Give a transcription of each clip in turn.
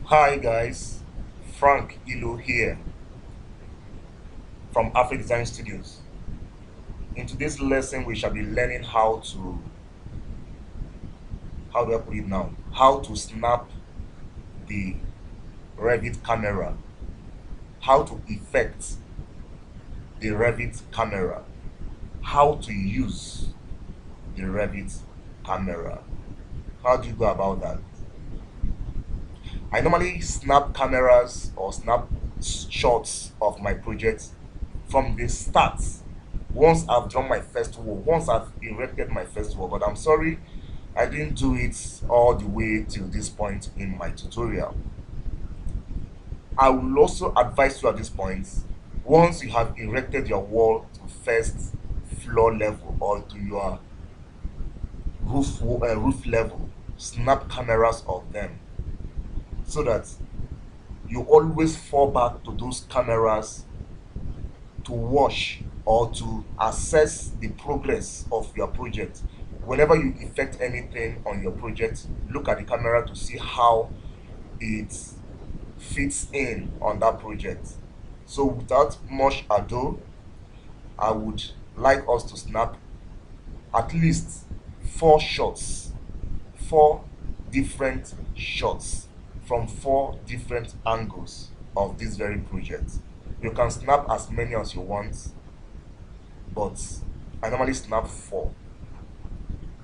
Hi guys, Frank Ilo here from Afri Design Studios. In today's lesson, we shall be learning how do I put it now? How to snap the Revit camera, how to effect the Revit camera, how to use the Revit camera. How do you go about that? I normally snap cameras or snap shots of my project from the start. Once I've drawn my first wall, once I've erected my first wall, but I'm sorry I didn't do it all the way till this point in my tutorial. I will also advise you at this point, once you have erected your wall to first floor level or to your roof level, snap cameras of them so that you always fall back to those cameras to watch or to assess the progress of your project. Whenever you effect anything on your project, look at the camera to see how it fits in on that project. So without much ado, I would like us to snap at least four different shots from four different angles of this very project. You can snap as many as you want, but I normally snap four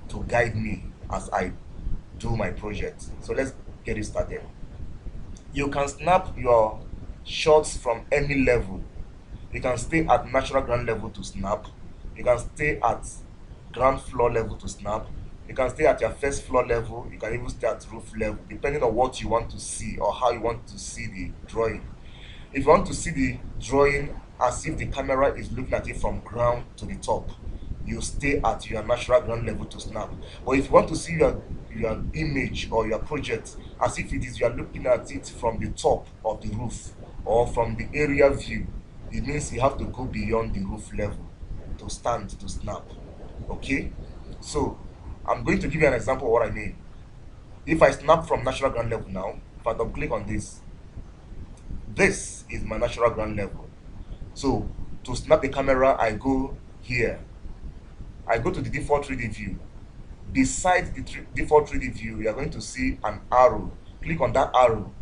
to guide me as I do my project. So let's get it started. You can snap your shots from any level. You can stay at natural ground level to snap. You can stay at ground floor level to snap. You can stay at your first floor level. You can even stay at roof level, depending on what you want to see or how you want to see the drawing. If you want to see the drawing as if the camera is looking at it from ground to the top, you stay at your natural ground level to snap. But if you want to see your image or your project as if it is you are looking at it from the top of the roof or from the area view, it means you have to go beyond the roof level to stand to snap. Okay, so I'm going to give you an example of what I mean. If I snap from natural ground level now, if I double click on this is my natural ground level. So to snap the camera, I go here. I go to the default 3D view. Beside the default 3D view, you are going to see an arrow. Click on that arrow.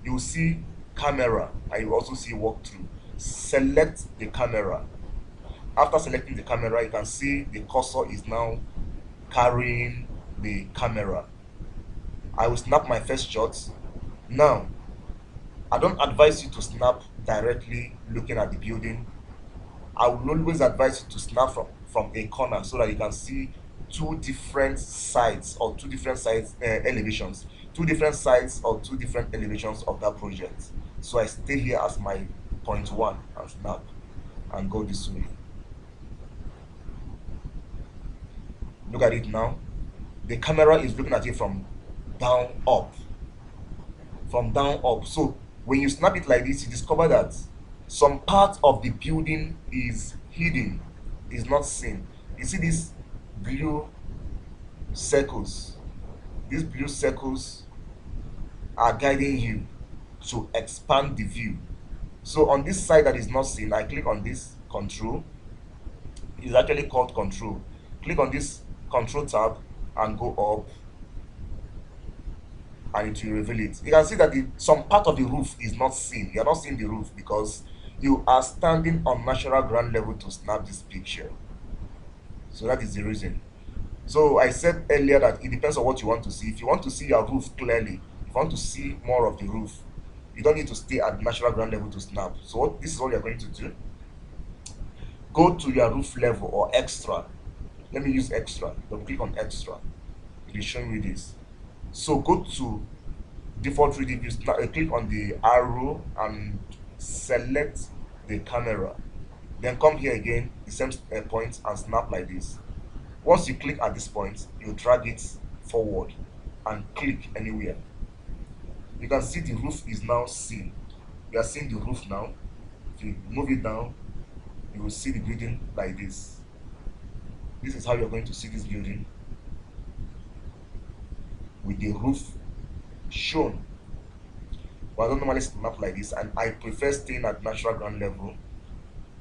You will see camera and you will also see walkthrough. Select the camera. After selecting the camera, you can see the cursor is now carrying the camera. I will snap my first shot. Now, I don't advise you to snap directly looking at the building. I will always advise you to snap from a corner so that you can see two different sides or two different sides elevations, two different sides or two different elevations of that project. So I stay here as my point one and snap and go this way. Look at it now. The camera is looking at it from down up, from down up. So when you snap it like this, you discover that some part of the building is hidden, is not seen. You see these blue circles. These blue circles are guiding you to expand the view. So on this side that is not seen, I click on this control. It's actually called control. Click on this control tab and go up and it will reveal it. You can see that some part of the roof is not seen. You are not seeing the roof because you are standing on natural ground level to snap this picture. So that is the reason. So I said earlier that it depends on what you want to see. If you want to see your roof clearly, if you want to see more of the roof, you don't need to stay at natural ground level to snap. So this is what you're going to do. Go to your roof level or extra. Let me use extra. Don't click on extra. It is showing you this. So go to default 3D view, click on the arrow and select the camera. Then come here again, the same point and snap like this. Once you click at this point, you drag it forward and click anywhere. You can see the roof is now seen. You are seeing the roof now. If you move it down, you will see the building like this. This is how you're going to see this building with the roof shown. but I don't normally snap like this, and I prefer staying at natural ground level.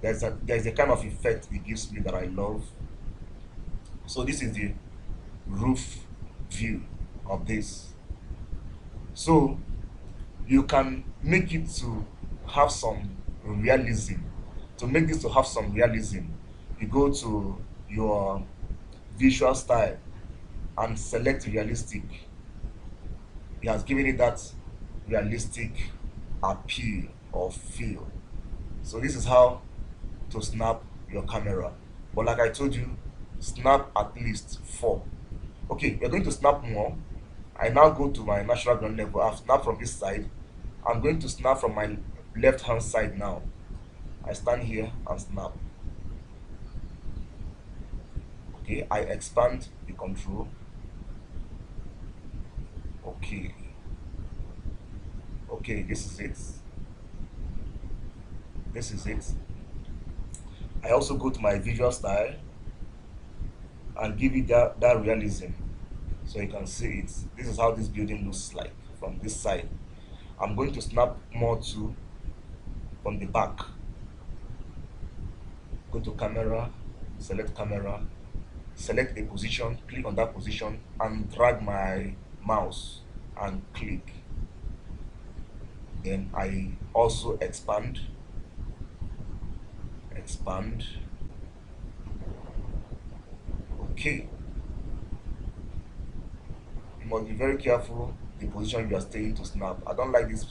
There's a kind of effect it gives me that I love. So this is the roof view of this. So you can make it to have some realism. To make this to have some realism, you go to your visual style and select realistic. It has given it that realistic appeal or feel. So this is how to snap your camera. But like I told you, snap at least 4. Okay, we're going to snap more. I now go to my natural ground level. I've snapped from this side. I'm going to snap from my left hand side now. I stand here and snap. Okay, I expand the control. Okay. Okay, this is it. This is it. I also go to my visual style and give it that realism, so you can see it. This is how this building looks like from this side. I'm going to snap more too from the back. Go to camera, select camera, select a position, click on that position and drag my mouse and click. Then I also expand. Okay, you must be very careful the position you are staying to snap. I don't like this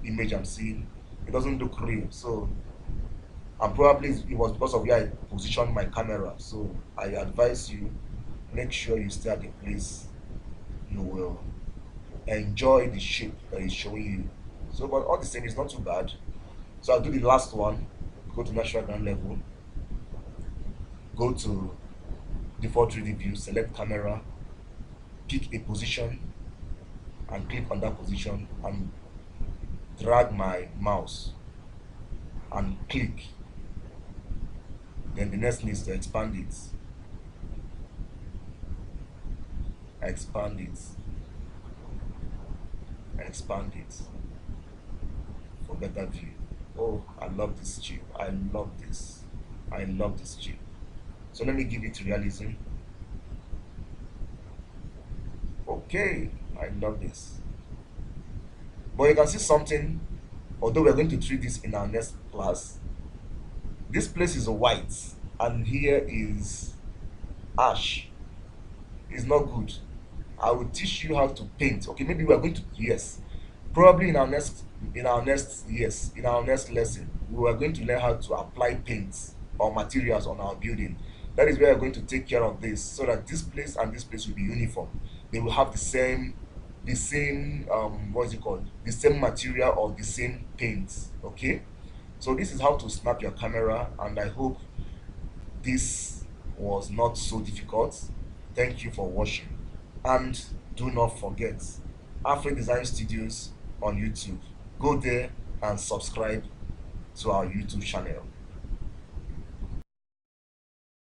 image I'm seeing. It doesn't look real, so and probably it was because of where I positioned my camera. So I advise you, make sure you stay at the place you will enjoy the shape that is showing you. So but all the same, it's not too bad. So I'll do the last one. Go to natural ground level, go to default 3D view, select camera, pick a position and click on that position and drag my mouse and click. Then the next thing is to expand it. Expand it for better view. Oh, I love this chip. I love this chip. So let me give it realism. Okay, I love this. But you can see something, although we're going to treat this in our next class. This place is white and here is ash. It's not good. I will teach you how to paint. Okay, maybe we are going to, yes, probably in our next lesson we are going to learn how to apply paints or materials on our building. That is where we're going to take care of this, so that this place and this place will be uniform. They will have the same what's it called, the same material or the same paints. Okay, so this is how to snap your camera, and I hope this was not so difficult. Thank you for watching, and do not forget Afro Design Studios on YouTube. Go there and subscribe to our YouTube channel.